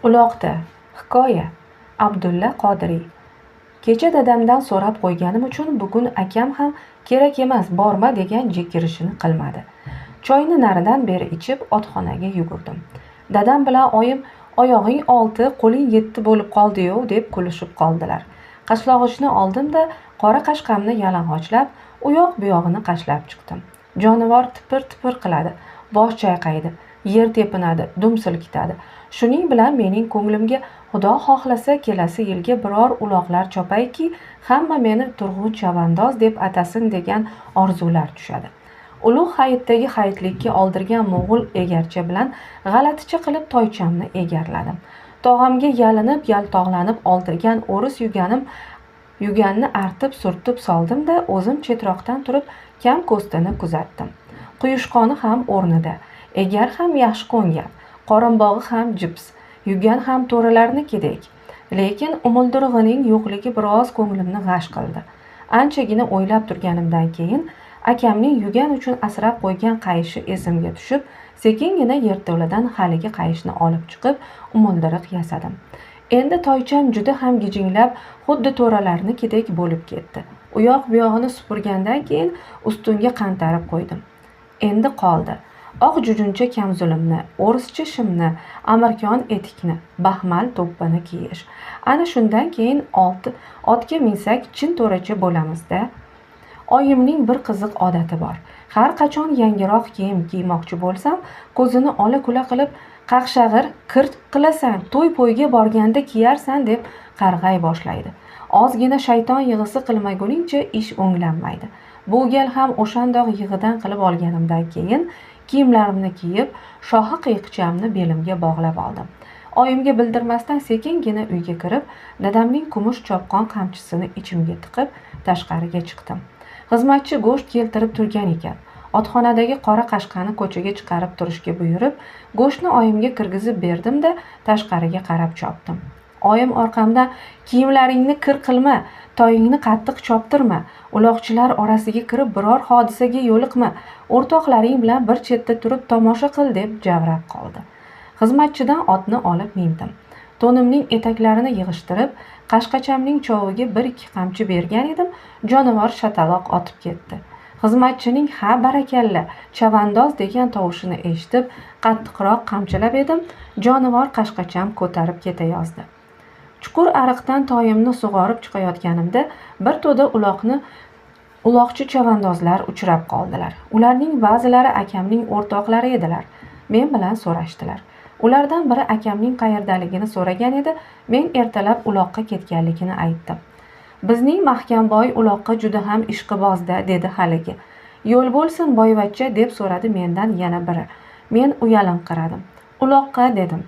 Uloqda. Hikoya. Abdulla Qodiriy. Kecha dadamdan so'rab qo'yganim uchun bugun akam ham kerak emas borma degan jekirishini qilmadi. Choyni naridan beri ichib otxonaga yugurdim. Dadam bilan oyim oyog'ing 6, qo'ling 7 bo'lib qoldi-yu deb kulishib qoldilar. Qashlog'ichni oldim-da qora qashqamni yalang'ochlab, u yoq bu yog'ini qashlab chiqdim. Jonivor tipir-tipir qiladi, bosh chayqaydi, yer tepinadi, dum silkitadi. Shuning bilan mening ko'nglimga Xudo xohlasa kelasi yilga biror uloqlar chopayki, hamma meni Turg'un chavandoz deb atasin degan orzular tushadi. Ulug' hayitdagi hayitlikka oldirgan mo'g'ul egarcha bilan g'alaticha qilib toychamni egarladim. Tog'amga yalinib, yaltoqlanib oldirgan o'ris yuganni artib surtib soldim-da, o'zim chetroqdan turib kam ko'stini kuzatdim. Quyushqoni ham o'rnida, egar ham yaxshi qo'ngan, qorinbog'i ham jips, yugan ham to'ralarnikidek. Lekin umuldirg'ining yo'qligi biroz ko'nglimni g'ash qildi. Anchagina o'ylab turganimdan keyin akamning yugan uchun asrab qo'ygan qayishi esimga tushib, sekingina yerto'ladan haligi qayishni olib chiqib, umuldiriq yasadim. Endi toycham juda ham gijinglab, xuddi to'ralarnikidek bo'lib ketdi. U yoq bu yog'ini supurgandan keyin ustunga qantarib qo'ydim. Endi qoldi oq jujuncha kamzulimni, o'rischa shimni, amirkon etikni, baxmal to'ppini kiyish. Ana shundan keyin otga minsak chin to'racha bo'lamiz-da. Oyimning bir qiziq odati bor. Har qachon yangiroq kiyim kiymoqchi bo'lsam, ko'zini ola-kula qilib, qaqshag'ir kirt qilasan, to'y-po'yga borganda kiyarsan deb qarg'ay boshlaydi. Ozgina shayton yig'isi qilmaguningcha ish o'nglanmaydi. Bu gal ham o'shandoq yig'idan qilib olganimdan keyin kiyimlarimni kiyib, shohi qiyiqchamni belimga bog'lab oldim. Oyimga bildirmasdan sekingina uyga kirib, dadamning kumush chopqon qamchisini ichimga tiqib, tashqariga chiqdim. Xizmatchi go'sht keltirib turgan ekan. Otxonadagi qora qashqani ko'chaga chiqarib turishga buyurib, go'shtni oyimga kirgizib berdim-da, tashqariga qarab chopdim. Oyim orqamdan kiyimlaringni kir qilma, toyingni qattiq choptirma, uloqchilar orasiga kirib biror hodisaga yo'liqma, o'rtoqlaring bilan bir chetda turib tomosha qil deb javrab qoldi. Xizmatchidan otni olib mindim. To'nimning etaklarini yig'ishtirib, qashqachamning choviga 1-2 qamchi bergan edim, jonivor shataloq otib ketdi. Xizmatchining ha barakalla, chavandoz degan tovushini eshitib, qattiqroq qamchilab edim, jonivor qashqacham ko'tarib ketayozdi. Chuqur ariqdan toyimni sug'orib chiqayotganimda bir to'da uloqchi chavandozlar uchrab qoldilar. Ularning ba'zilari akamning o'rtoqlari edilar. Men bilan so'rashdilar. Ulardan biri akamning qayerdaligini so'ragan edi, men ertalab uloqqa ketganligini aytdim. Bizning Mahkamboy uloqqa juda ham ishqibozda, dedi haligi. Yo'l bo'lsin boyvachcha deb so'radi mendan yana biri. Men uyalinqiradim. Uloqqa dedim.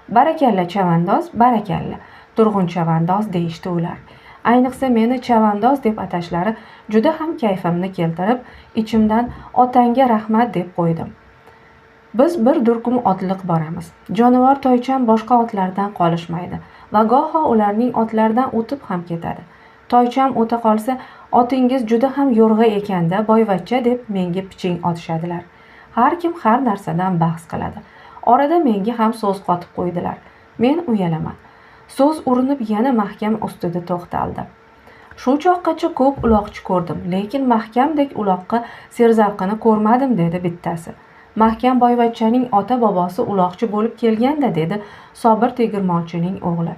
Barakalla chavandoz, barakalla. Turg'un chavandoz deyishdi ular. Ayniqsa meni chavandoz deb atashlari juda ham kayfimni keltirib, ichimdan otangga rahmat deb qo'ydim. Biz bir durkum otliq boramiz. Jonivor toycham boshqa otlardan qolishmaydi va goho ularning otlaridan o'tib ham ketadi. Toycham o'ta qolsa, otingiz juda ham yo'rg'a ekanda, boyvachcha deb menga piching otishadilar. Har kim har narsadan bahs qiladi. Orada menga ham so'z qotib qo'ydilar. Men uyalaman. So'z urinib yana mahkam ustida to'xtaldi. Shu choqqacha ko'p uloqchi ko'rdim, lekin mahkamdek uloqqa serzavqini ko'rmadim, dedi bittasi. Mahkam boyvachchaning ota-bobosi uloqchi bo'lib kelganda, dedi Sobir tegirmonchining o'g'li.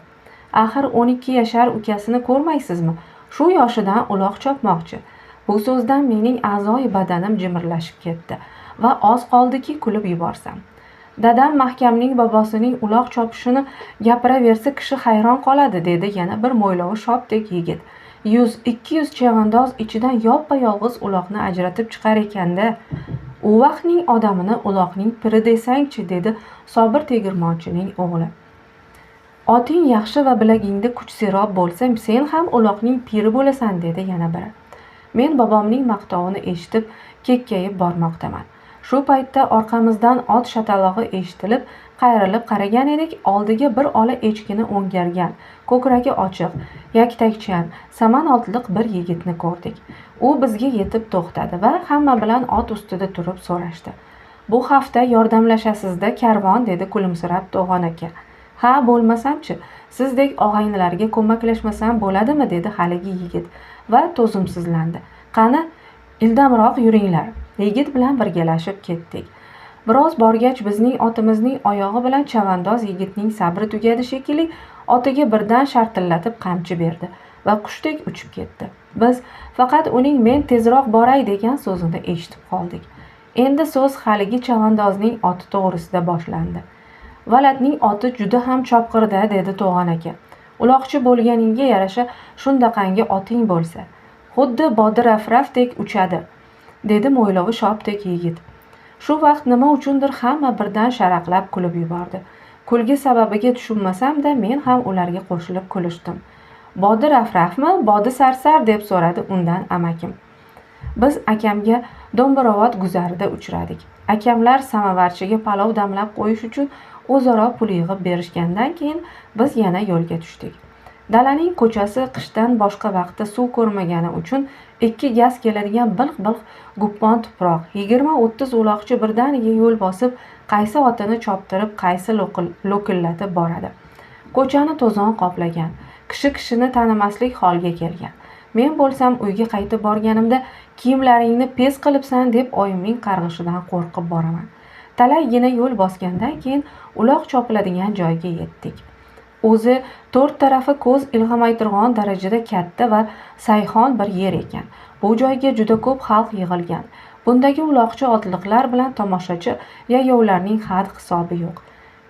Axir 12 yashar ukasini ko'rmaysizmi? Shu yoshidan uloq chopmoqchi. Bu so'zdan mening a'zoyi badanim jimirlashib ketdi va oz qoldiki kulib yuborsam. Dadam mahkamning bobosining uloq chopishini gapiraversa kishi hayron qoladi, dedi yana bir mo'ylovi shopdek yigit. 100-200 chavandoz ichidan yoppa-yolg'iz uloqni ajratib chiqar ekanda. U vaqtning odamini uloqning piri desangchi, dedi Sobir tegirmonchining o'g'li. Oting yaxshi va bilagingda kuch serob bo'lsa, sen ham uloqning piri bo'lasan, dedi yana biri. Men bobomning maqtovini eshitib, kekkayib bormoqdaman. Shu paytda orqamizdan ot shatalog'i eshitilib, qayrilib qaragan edik, oldiga bir ola echkini o'ngargan, ko'kragi ochiq, yaktakchan, saman otliq bir yigitni ko'rdik. U bizga yetib to'xtadi va hamma bilan ot ustida turib so'rashdi. Bu hafta yordamlashasizda karvon, dedi kulimsirab To'g'on aka. Ha, bo'lmasamchi, sizdek og'aynilarga ko'maklashmasam bo'ladimi, dedi haligi yigit va to'zimsizlandi. Qani, ildamroq yuringlar. Yigit bilan birgalashib ketdik. Biroz borgach bizning otimizning oyog'i bilan chavandoz yigitning sabri tugadi shekilli, otiga birdan shartillatib qamchi berdi va qushdek uchib ketdi. Biz faqat uning men tezroq boray degan so'zini eshitib qoldik. Endi so'z haligi chavandozning oti to'g'risida boshlandi. Valatning oti juda ham chopqirda, dedi To'g'on aka. Uloqchi bo'lganingga yarasha shundaqangi oting bo'lsa, xuddi bodirafrafdek uchadi, dedi mo'ylovi shopdek yigit. Shu vaqt nima uchundir hamma birdan sharaqlab kulib yubordi. Kulgi sababiga tushunmasam-da, men ham ularga qo'shilib kulishdim. Bodirafrafmi, bodi sarsar, deb so'radi undan amakim. Biz akamga Do'mbirovod guzarida uchradik. Akamlar samovarchiga palov damlab qo'yish uchun o'zaro pul yig'ib berishgandan keyin biz yana yo'lga tushdik. Dalaning ko'chasi qishdan boshqa vaqtda suv ko'rmagani uchun 2 gaz keladigan bilq-bilq guppon tuproq, 20-30 uloqchi birdaniga yo'l bosib, qaysi otini choptirib, qaysi lo'killatib boradi. Ko'chani to'zon qoplagan, kishi kishini tanimaslik holga kelgan. Men bo'lsam uyga qaytib borganimda kiyimlaringni pes qilibsan deb oyimning qarg'ishidan qo'rqib boraman. Talaygina yo'l bosgandan keyin uloq chopiladigan joyga yetdik. O'zi 4 tarafi ko'z ilg'amaytirgan darajada katta va sayhon bir yer ekan. Bu joyga juda ko'p xalq yig'ilgan. Bundagi uloqchi otliqlar bilan tomoshachi yayovlarning had hisobi yo'q.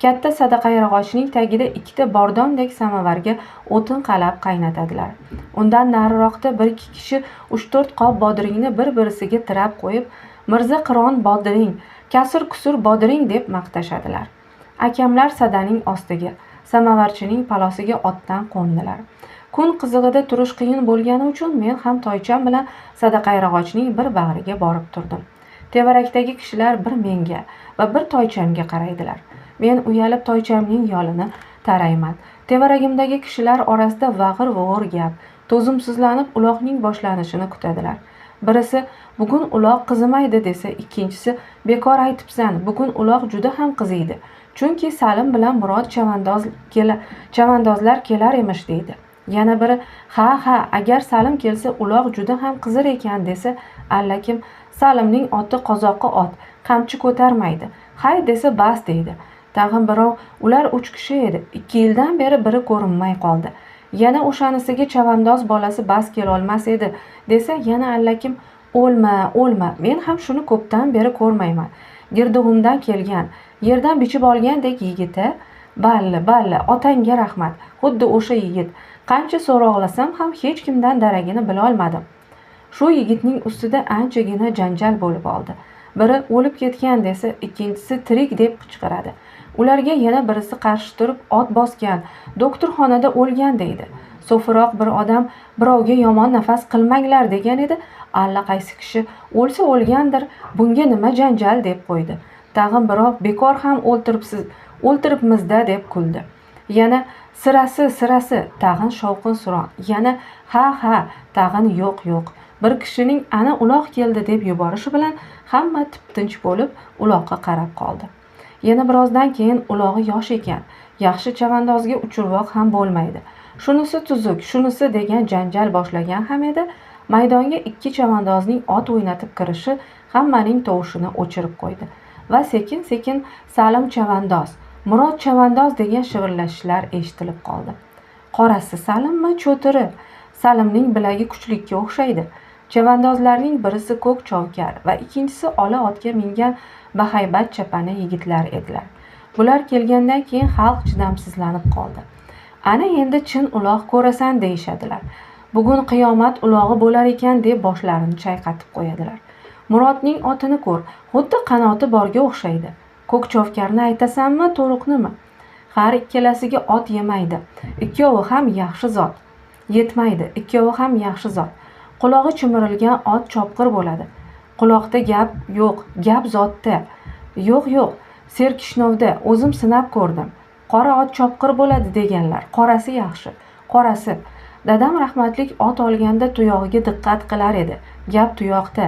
Katta sadaqayrag'ochning tagida 2 ta bordondek samovarga o'tin qalab qaynatadilar. Undan nariroqda 1-2 kishi 3-4 qop bodringni bir-birisiga tirab qo'yib, Mirza Qiron bodiring, kasr kusur bodiring deb maqtashadilar. Akamlar sadaning ostiga, samovarchining palosiga otdan qo'ndilar. Kun qizig'ida turish qiyin bo'lgani uchun men ham toycham bilan sadaqayrag'ochning bir bag'riga borib turdim. Tevarakdagi kishilar bir menga va bir toychamga qaraydilar. Men uyalib toychamning yo'lini tarayman. Tevaragimdagi kishilar orasida vag'ir-vug'ir gap, to'zimsizlanib uloqning boshlanishini kutadilar. Birisi bugun uloq qizimaydi desa, ikkinchisi bekor aytibsan, bugun uloq juda ham qiziydi. Chunki Salim bilan Murod chavandozlar kelar emish deydi. Yana biri ha, agar Salim kelsa uloq juda ham qizir ekan desa, allakim Salimning oti qozoqqa ot, qamchi ko'tarmaydi. Hay desa bas deydi. Tag'in birov, ular 3 kishi edi. 2 yildan beri biri ko'rinmay qoldi. Yana o'shanisiga chavandoz bolasi bas kela olmas edi desa, yana allakim o'lma. Men ham shuni ko'pdan beri ko'rmayman. Girdug'imdan kelgan, yerdan bichib olgandek yigit-a. Balli, otangga rahmat. Xuddi o'sha yigit. Qancha so'roqlasam ham hech kimdan daragini bila olmadim. Shu yigitning ustida anchagina janjal bo'lib oldi. Biri o'lib ketgan desa, ikkinchisi tirik deb qichqiradi. Ularga yana birisi qarshi turib, ot bosgan, doktorxonada o'lgan deydi. So'firoq bir odam birovga yomon nafas qilmanglar degan edi. Allaqaysi kishi o'lsa o'lgandir, bunga nima janjal deb qo'ydi. Tag'in birov bekor ham o'ltiribmizda deb kuldi. Yana sirasi, tag'in shovqin-suron. Yana ha, tag'in yo'q. Bir kishining ana uloq keldi deb yuborishi bilan hamma tip-tinch bo'lib uloqqa qarab qoldi. Yana birozdan keyin ulog'i yosh ekan, yaxshi chavandozga uchurvoq ham bo'lmaydi. Shunisi tuzuk, shunisi degan janjal boshlagan ham edi. Maydonga 2 chavandozning ot o'ynatib kirishi hammaning tovushini o'chirib qo'ydi va sekin-sekin Salim chavandoz, Murod chavandoz degan shivirlashishlar eshitilib qoldi. Qorasi Salimmi, cho'tiri? Salimning bilagi kuchlikka o'xshaydi. Chavandozlarning birisi ko'k chovkar va ikkinchisi ola otga mingan bahaybat chapani yigitlar edilar. Bular kelgandan keyin xalq chidamsizlanib qoldi. Ana endi chin uloq ko'rasan deyishadilar. Bugun qiyomat ulog'i bo'lar ekan deb boshlarini chayqatib qo'yadilar. Murodning otini ko'r, xuddi qanoti borga o'xshaydi. Ko'k chovkarni aytasanmi, to'ruqnimi? Har ikkalasiga ot yemaydi. Ikkovi ham yaxshi zot. Yetmaydi, ikkovi ham yaxshi zot. Qulog'i chimirilgan ot chopqir bo'ladi. Quloqda gap yo'q, gap zotda. Yo'q, Serkishnovda o'zim sinab ko'rdim. Qora ot chopqir bo'ladi deganlar. Qorasi yaxshi. Qorasi. Dadam rahmatlik ot olganda tuyog'iga diqqat qilar edi. Gap tuyoqda.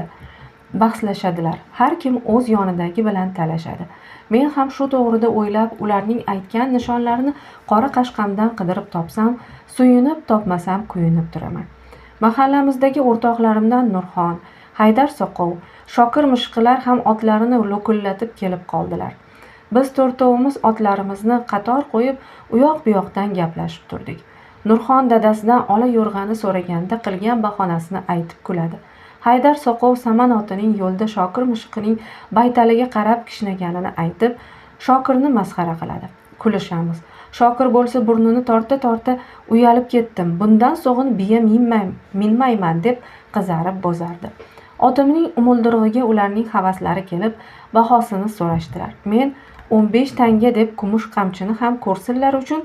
bahslashadilar. Har kim o'z yonidagi bilan talashadi. Men ham shu to'g'rida o'ylab, ularning aytgan nishonlarini qora qashqamdan qidirib topsam, suyunib, topmasam kuyunib turaman. Mahallamizdagi o'rtoqlarimdan Nurxon, Haydar Soqov, Shokir Mishqilar ham otlarini lo'kullatib kelib qoldilar. Biz to'rtovimiz otlarimizni qator qo'yib, uyoq-buyoqdan gaplashib turdik. Nurxon dadasidan ola yo'rg'ani so'raganda qilgan bahonasini aytib kuladi. Haydar Soqov saman otining yo'lda Shokir Mishqining baytaliga qarab kishnaganini aytib, Shokirni masxara qiladi. Kulishamiz. Shokir bo'lsa burnini torta-torta uyalib ketdim. Bundan so'g'in biya minmayman deb qizarib bozardi. Otimning umuldirig'iga ularning havaslari kelib, bahosini so'rashdilar. Men 15 tanga deb kumush qamchini ham ko'rsinlar uchun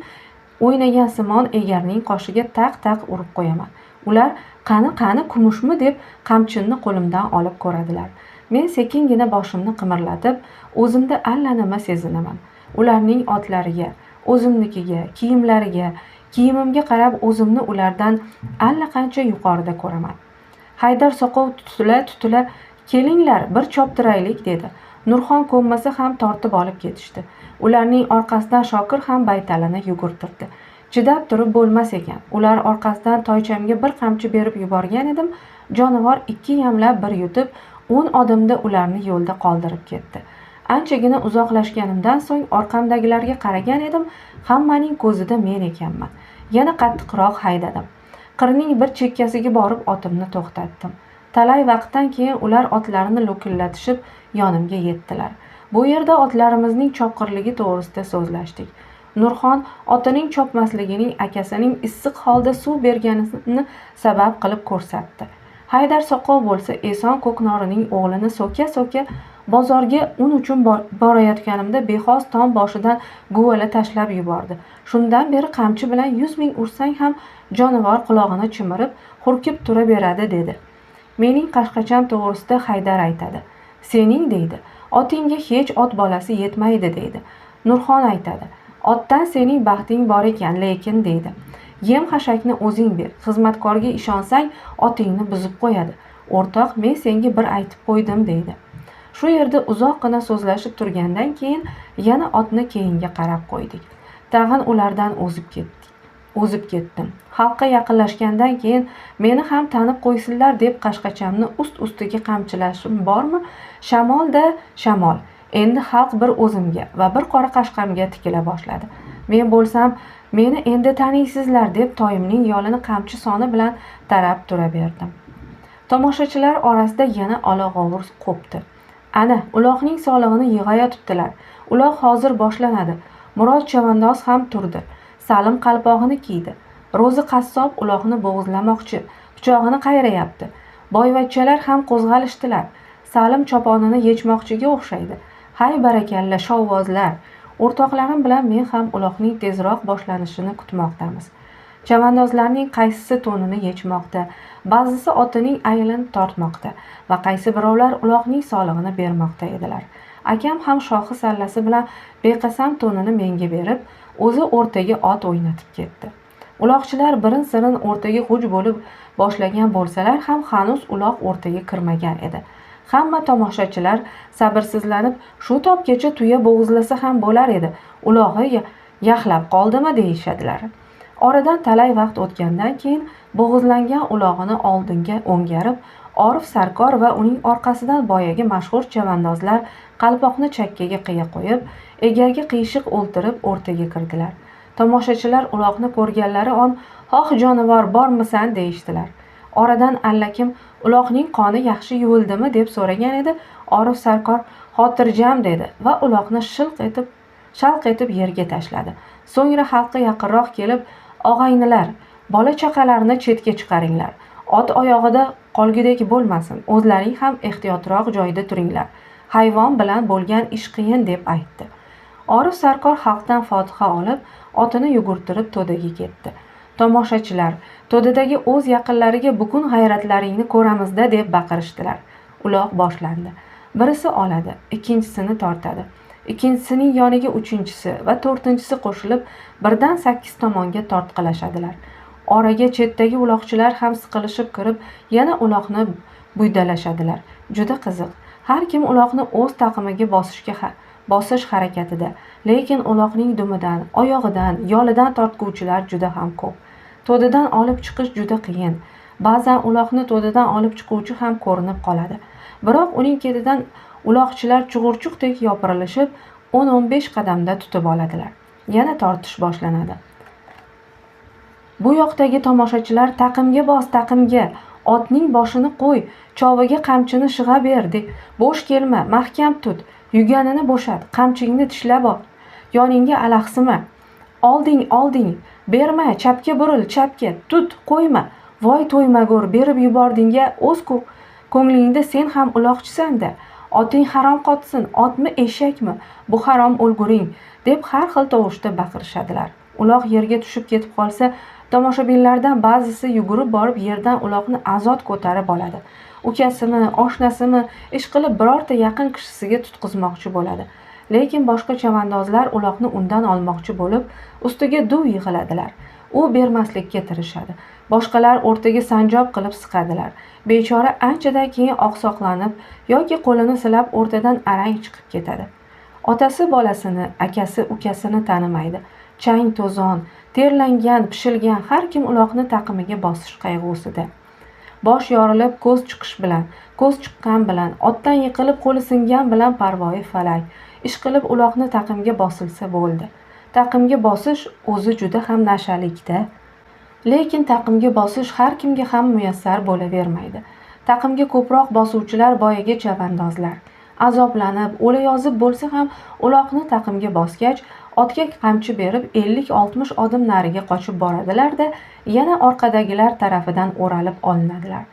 o'ynagan simon egarning qoshiga taq-taq urib qo'yaman. Ular qani kumushmi deb qamchimni qo'limdan olib ko'radilar. Men sekingina boshimni qimirlatib, o'zimda allanima sezinaman. Ularning otlariga, o'zimnikiga, kiyimlariga, kiyimimga qarab o'zimni ulardan allaqancha yuqorida ko'raman. Haydar Soqov tutula kelinglar bir choptiraylik dedi. Nurxon ko'nmasa ham tortib olib ketishdi. Ularning orqasidan Shokir ham baytalini yugurtirdi. Chidab turib bo'lmas ekan. Ular orqasidan toychamga bir qamchi berib yuborgan edim. Jonivor 2 yamlab bir yutib 10 odamda ularni yo'lda qoldirib ketdi. Anchagina uzoqlashganimdan so'ng orqamdagilarga qaragan edim. Hammaning ko'zida men ekanman. Yana qattiqroq haydadim. Qirning bir chekkasiga borib otimni to'xtatdim. Talay vaqtdan keyin ular otlarini lo'killatishib yonimga yetdilar. Bu yerda otlarimizning chopqirligi to'g'risida so'zlashdik. Nurxon otining chopmasligining akasining issiq holda suv berganini sabab qilib ko'rsatdi. Haydar Soqov bo'lsa Eson Ko'knorining o'g'lini so'ka bozorga un uchun borayotganimda bexos tom boshidan guvala tashlab yubordi. Shundan beri qamchi bilan 100 ming ursang ham jonivor qulog'ini chimirib, hurkib turaveradi dedi. Mening qashqacham to'g'risida Haydar aytadi. Sening deydi, otingga hech ot bolasi yetmaydi deydi. Nurxon aytadi. Otdan sening baxting bor ekan, lekin deydi. Yem xashakni o'zing ber. Xizmatkorga ishonsang, otingni buzib qo'yadi. O'rtoq, men senga bir aytib qo'ydim deydi. Shu yerda uzoqqina so'zlashib turgandan keyin yana otni keyinga qarab qo'ydik. Tag'in ulardan o'zib ketdim. Xalqqa yaqinlashgandan keyin meni ham tanib qo'ysinlar deb qashqachamni ust-ustiga qamchilashim bormi? Shamol-da, shamol. Endi xalq bir o'zimga va bir qora qashqamga tikila boshladi. Men bo'lsam, meni endi taniysizlar deb toyimning yo'lini qamchi soni bilan tarab turaverdim. Tomoshachilar orasida yana olag'ovur qo'pdi. Ana, uloqning solig'ini yig'ayotibdilar. Uloq hozir boshlanadi. Murod chavandoz ham turdi. Salim qalpog'ini kiydi. Ro'zi qassob uloqni bo'g'izlamoqchi, pichog'ini qayrayapti. Boyvachchalar ham qo'zg'alishdilar. Salim choponini yechmoqchiga o'xshaydi. Hay barakalla shovvozlar. O'rtoqlarim bilan men ham uloqning tezroq boshlanishini kutmoqdamiz. Chavandozlarning qaysisi to'nini yechmoqda, ba'zisi otining ayilini tortmoqda va qaysi birovlar uloqning solig'ini bermoqda edilar. Akam ham shohi sallasi bilan beqasam to'nini menga berib, o'zi o'rtaga ot o'ynatib ketdi. Uloqchilar birin-sirin o'rtaga g'uj bo'lib boshlagan bo'lsalar ham hanuz uloq o'rtaga kirmagan edi. Hamma tomoshachilar sabrsizlanib, shu topgacha tuya bo'g'izlasa ham bo'lar edi. Ulog'i yaxlab qoldimi deyishadilar. Oradan talay vaqt o'tgandan keyin bo'g'izlangan ulog'ini oldinga o'ngarib, Orif Sarkor va uning orqasidan boyagi mashhur chavandozlar qalpoqni chakkaga qiya qo'yib, egarga qiyshiq o'ltirib o'rtaga kirdilar. Tomoshachilar uloqni ko'rganlari on "Xoh jonivor bormisan?" deyishdilar. Oradan allakim uloqning qoni yaxshi yuvildimi deb so'ragan edi. Orif Sarkor xotirjam dedi va uloqni shalq etib yerga tashladi. So'ngra xalqqa yaqinroq kelib, "Og'aynilar, bola chaqalarni chetga chiqaringlar. Ot oyog'ida qolgudek bo'lmasin. O'zlaring ham ehtiyotroq joyda turinglar. Hayvon bilan bo'lgan ish qiyin" deb aytdi. Orif Sarkor xalqdan fotiha olib, otini yugurtirib to'daga ketdi. Tomoshachilar to'dadagi o'z yaqinlariga "Bugun g'ayratlaringni ko'ramizda" deb baqirishdilar. Uloq boshlandi. Birisi oladi, ikkinchisini tortadi. Ikkinchisining yoniga uchinchisi va to'rtinchisi qo'shilib birdan 8 tomonga tortqilashadilar. Oraga chetdagi uloqchilar ham siqilishib kirib, yana uloqni buydalashadilar. Juda qiziq. Har kim uloqni o'z taqimiga bosish harakatida, lekin uloqning dumidan, oyog'idan, yolidan tortguvchilar juda ham ko'p. To'didan olib chiqish juda qiyin. Ba'zan uloqni to'didan olib chiquvchi ham ko'rinib qoladi. Biroq uning ketidan uloqchilar chug'urchuqdek yopirilishib, 10-15 qadamda tutib oladilar. Yana tortish boshlanadi. Bu yoqdagi tomoshachilar taqimga bos, taqimga, otning boshini qo'y, choviga qamchini shig'a ber, deb bo'sh kelma, mahkam tut, yuganini bo'shat, qamchingni tishlab ol, yoningga alahsima, olding, berma, chapga buril, chapga, tut, qo'yma, voy to'ymagur, berib yubordingga o'z ko'nglingda sen ham uloqchisan-da, oting harom qotsin, otmi, eshakmi, bu harom o'lguring, deb har xil tovushda baqirishadilar. Uloq yerga tushib ketib qolsa, tomoshabinlardan ba'zisi yugurib borib yerdan uloqni azod ko'tarib oladi. Ukasimi, oshnasimi ishqilib birorta yaqin kishisiga tutqizmoqchi bo'ladi. Lekin boshqa chavandozlar uloqni undan olmoqchi bo'lib, ustiga duv yig'iladilar. U bermaslikka tirishadi. Boshqalar o'rtaga sanjob qilib siqadilar. Bechora anchadan keyin oqsoqlanib yoki qo'lini silab o'rtadan arang chiqib ketadi. Otasi bolasini, akasi ukasini tanimaydi. Chang to'zon, terlangan, pishilgan har kim uloqni taqimiga bosish qayg'usida. Bosh yorilib, ko'z chiqqan bilan, otdan yiqilib qo'li singan bilan parvoyi falak. Ishqilib uloqni taqimga bosilsa bo'ldi. Taqimga bosish o'zi juda ham nashalikda. Lekin taqimga bosish har kimga ham muyassar bo'lavermaydi. Taqimga ko'proq bosuvchilar boyagi chavandozlar. Azoblanib, o'layozib bo'lsa ham uloqni taqimga bosgach, otga qamchi berib 50-60 odim nariga qochib boradilar-da, yana orqadagilar tarafidan o'ralib olinadilar.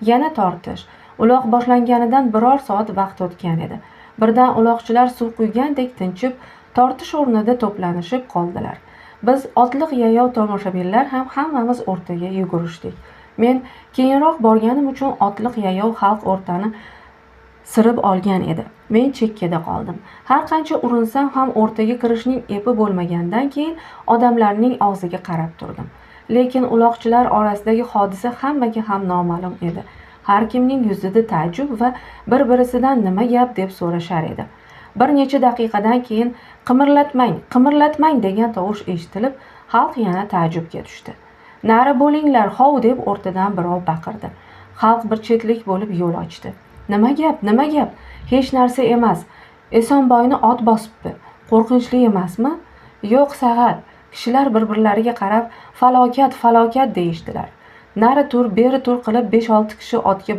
Yana tortish. Uloq boshlanganidan biror soat vaqt o'tgan edi. Birdan uloqchilar suv quygandek tinchib, tortish o'rnida to'planishib qoldilar. Biz otliq yayov tomoshabinlar ham hammamiz o'rtaga yugurishdik. Men keyinroq borganim uchun otliq yayov xalq o'rtani sirib olgan edi. Men chekkada qoldim. Har qancha urinsam ham o'rtaga kirishning epi bo'lmagandan keyin odamlarning og'ziga qarab turdim. Lekin uloqchilar orasidagi hodisa hammaga ham noma'lum edi. Har kimning yuzida ta'jub va bir-birisidan nima gap deb so'rashar edi. Bir necha daqiqadan keyin qimirlatmang degan tovush eshitilib, xalq yana ta'jubga tushdi. Nari bo'linglar, hov deb o'rtadan birov baqirdi. Xalq bir chetlik bo'lib yo'l ochdi. Nima gap? Hech narsa emas. Esonboyni ot bosibdi. Qo'rqinchli emasmi? Yo'q, sag'at. Kishilar bir-birlariga qarab, falokat deyishdilar. Nari tur, beri tur qilib 5-6 kishi otga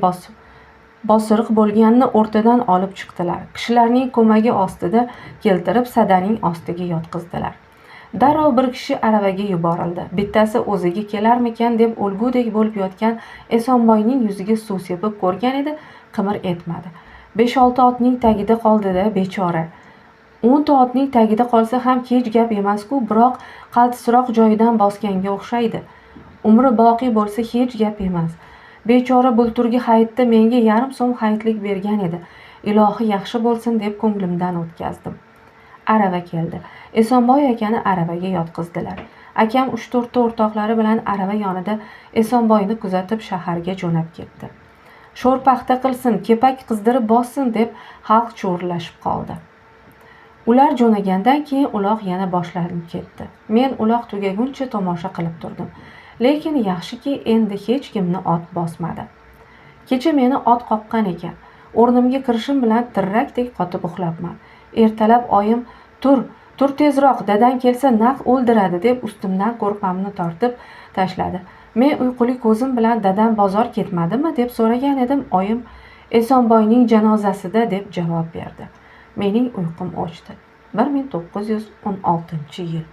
bosiriq bo'lganini o'rtadan olib chiqdilar. Kishilarning ko'magi ostida keltirib sadaning ostiga yotqizdilar. Darrov bir kishi aravaga yuborildi. Bittasi o'ziga kelarmikan deb o'lgudek bo'lib yotgan Esonboyning yuziga suv sepib ko'rgan edi, qimir etmadi. 5-6 otning tagida qoldi-da, bechora. 10 ta otning tagida qolsa ham hech gap emas-ku, biroq qaltisroq joyidan bosganga o'xshaydi. Umri boqiy bo'lsa hech gap emas. Bechora bulturgi hayitda menga 1,5 so'm hayitlik bergan edi. Ilohi yaxshi bo'lsin deb ko'nglimdan o'tkazdim. Arava keldi. Esonboy akani aravaga yotqizdilar. Akam 3-4 ta o'rtoqlari bilan arava yonida Esonboyni kuzatib shaharga jo'nab ketdi. Sho'rpaxta qilsin, kepak qizdirib bossin deb xalq cho'rlashib qoldi. Ular jo'nagandan keyin uloq yana boshlanib ketdi. Men uloq tugaguncha tomosha qilib turdim. Lekin yaxshiki endi hech kimni ot bosmadi. Kecha meni ot qoqqan ekan. O'rnimga kirishim bilan tirrakdek qotib uxlabman. Ertalab oyim tur tezroq, dadang kelsa naq o'ldiradi deb ustimdan ko'rpamni tortib tashladi. Men uyquli ko'zim bilan dadam bozor ketmadimi deb so'ragan edim. Oyim Esonboyning janozasida deb javob berdi. Mening uyqum o'chdi. 1916-yil.